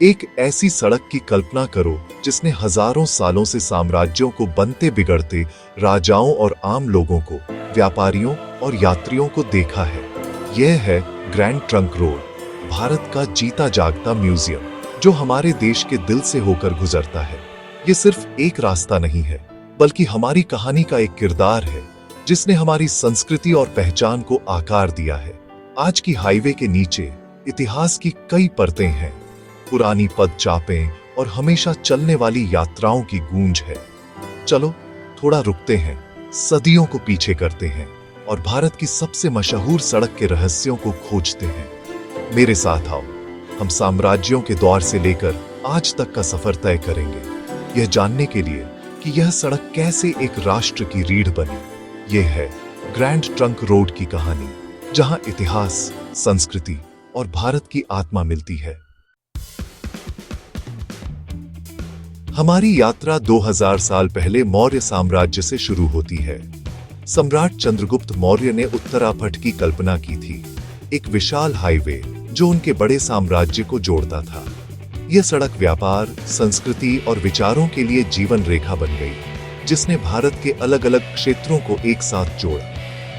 एक ऐसी सड़क की कल्पना करो जिसने हजारों सालों से साम्राज्यों को बनते बिगड़ते, राजाओं और आम लोगों को, व्यापारियों और यात्रियों को देखा है। यह है ग्रैंड ट्रंक रोड, भारत का जीता जागता म्यूजियम, जो हमारे देश के दिल से होकर गुजरता है। ये सिर्फ एक रास्ता नहीं है, बल्कि हमारी कहानी का एक किरदार है जिसने हमारी संस्कृति और पहचान को आकार दिया है। आज की हाईवे के नीचे इतिहास की कई परतें हैं, पुरानी पदचापें और हमेशा चलने वाली यात्राओं की गूंज है। चलो थोड़ा रुकते हैं, सदियों को पीछे करते हैं और भारत की सबसे मशहूर सड़क के रहस्यों को खोजते हैं। मेरे साथ आओ, हम साम्राज्यों के दौर से लेकर आज तक का सफर तय करेंगे, यह जानने के लिए कि यह सड़क कैसे एक राष्ट्र की रीढ़ बनी। यह है ग्रैंड ट्रंक रोड की कहानी, जहां इतिहास, संस्कृति और भारत की आत्मा मिलती है। हमारी यात्रा 2000 साल पहले मौर्य साम्राज्य से शुरू होती है। सम्राट चंद्रगुप्त मौर्य ने उत्तरापथ की कल्पना की थी, एक विशाल हाईवे जो उनके बड़े साम्राज्य को जोड़ता था। यह सड़क व्यापार, संस्कृति और विचारों के लिए जीवन रेखा बन गई, जिसने भारत के अलग अलग क्षेत्रों को एक साथ जोड़ा।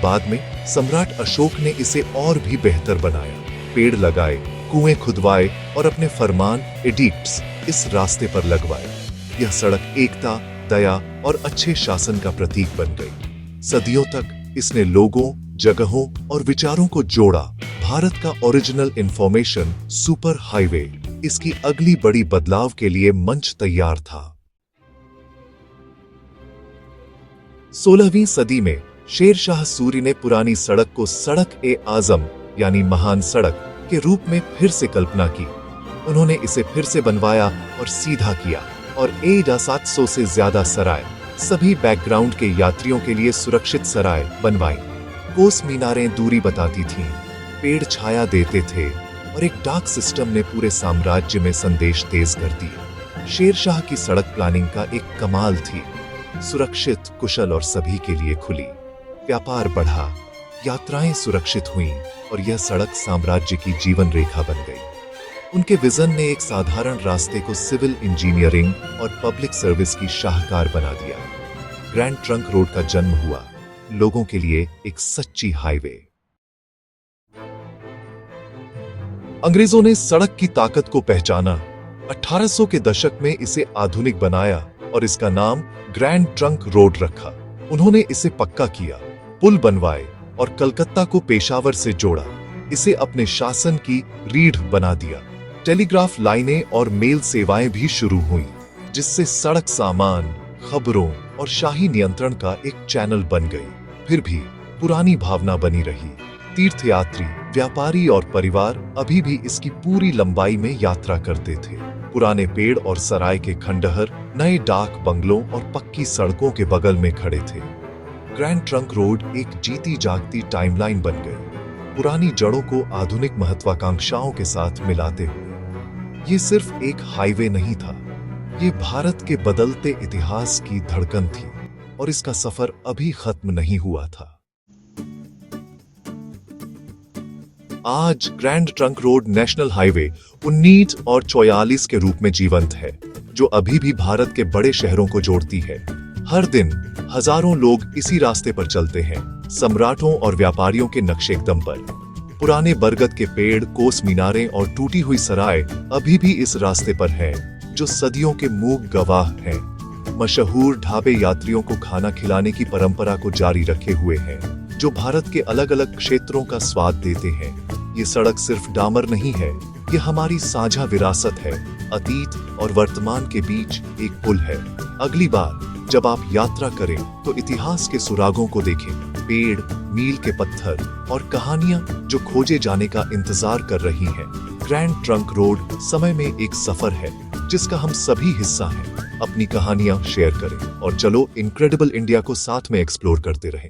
बाद में सम्राट अशोक ने इसे और भी बेहतर बनाया, पेड़ लगाए, कुएं खुदवाए और अपने फरमान, एडिक्ट्स इस रास्ते पर लगवाए। यह सड़क एकता, दया और अच्छे शासन का प्रतीक बन गई। सदियों तक इसने लोगों, जगहों और विचारों को जोड़ा। भारत का ओरिजिनल इंफॉर्मेशन सुपर हाईवे इसकी अगली बड़ी बदलाव के लिए मंच तैयार था। 16वीं सदी में शेरशाह सूरी ने पुरानी सड़क को सड़क-ए-आजम यानी महान सड़क के रूप में फिर से कल्पना की। उन्होंने इसे फिर से बनवाया और सीधा किया और 700 से ज्यादा सराय, सभी बैकग्राउंड के यात्रियों के लिए सुरक्षित सराय बनवाई। कोस मीनारें दूरी बताती थीं, पेड़ छाया देते थे और एक डाक सिस्टम ने पूरे साम्राज्य में संदेश तेज कर दिया। शेरशाह की सड़क प्लानिंग का एक कमाल थी, सुरक्षित, कुशल और सभी के लिए खुली। व्यापार बढ़ा, यात्राएं सुरक्षित हुईं और यह सड़क साम्राज्य की जीवन रेखा बन गई। उनके विजन ने एक साधारण रास्ते को सिविल इंजीनियरिंग और पब्लिक सर्विस की शाहकार बना दिया। ग्रैंड ट्रंक रोड का जन्म हुआ लोगों के लिए एक सच्ची हाईवे। अंग्रेजों ने सड़क की ताकत को पहचाना, 1800 के दशक में इसे आधुनिक बनाया और इसका नाम ग्रैंड ट्रंक रोड रखा। उन्होंने इसे पक्का किया, पुल बनवाए और कलकत्ता को पेशावर से जोड़ा। इसे अपने शासन की रीढ़ बना दिया। टेलीग्राफ लाइनें और मेल सेवाएं भी शुरू हुईं, जिससे सड़क सामान, खबरों और शाही नियंत्रण का एक चैनल बन गई। फिर भी पुरानी भावना बनी रही। तीर्थयात्री, व्यापारी और परिवार अभी भी इसकी पूरी लंबाई में यात्रा करते थे। पुराने पेड़ और सराय के खंडहर नए डाक बंगलों और पक्की सड़कों के बगल में खड़े थे। ग्रैंड ट्रंक रोड एक जीती जागती टाइमलाइन बन गई, पुरानी जड़ों को आधुनिक महत्वाकांक्षाओं के साथ मिलाते हुए। ये सिर्फ एक हाईवे नहीं था, ये भारत के बदलते इतिहास की धड़कन थी और इसका सफर अभी खत्म नहीं हुआ था। आज grand trunk road national highway 19 और 44 के रूप में जीवंत है, जो अभी भी भारत के बड़े शहरों को जोड़ती है। हर दिन हजारों लोग इसी रास्ते पर चलते हैं, सम्राटों और व्यापारियों के नक्शेकदम पर। पुराने बरगद के पेड़, कोस मीनारें और टूटी हुई सराय अभी भी इस रास्ते पर हैं, जो सदियों के मूक गवाह हैं। मशहूर ढाबे यात्रियों को खाना खिलाने की परंपरा को जारी रखे हुए हैं, जो भारत के अलग अलग क्षेत्रों का स्वाद देते हैं। ये सड़क सिर्फ डामर नहीं है, ये हमारी साझा विरासत है, अतीत और वर्तमान के बीच एक पुल है। अगली बार जब आप यात्रा करें तो इतिहास के सुरागों को देखें, पेड़, मील के पत्थर और कहानियां जो खोजे जाने का इंतजार कर रही हैं। ग्रैंड ट्रंक रोड समय में एक सफर है जिसका हम सभी हिस्सा हैं। अपनी कहानियां शेयर करें और चलो इनक्रेडिबल इंडिया को साथ में एक्सप्लोर करते रहें।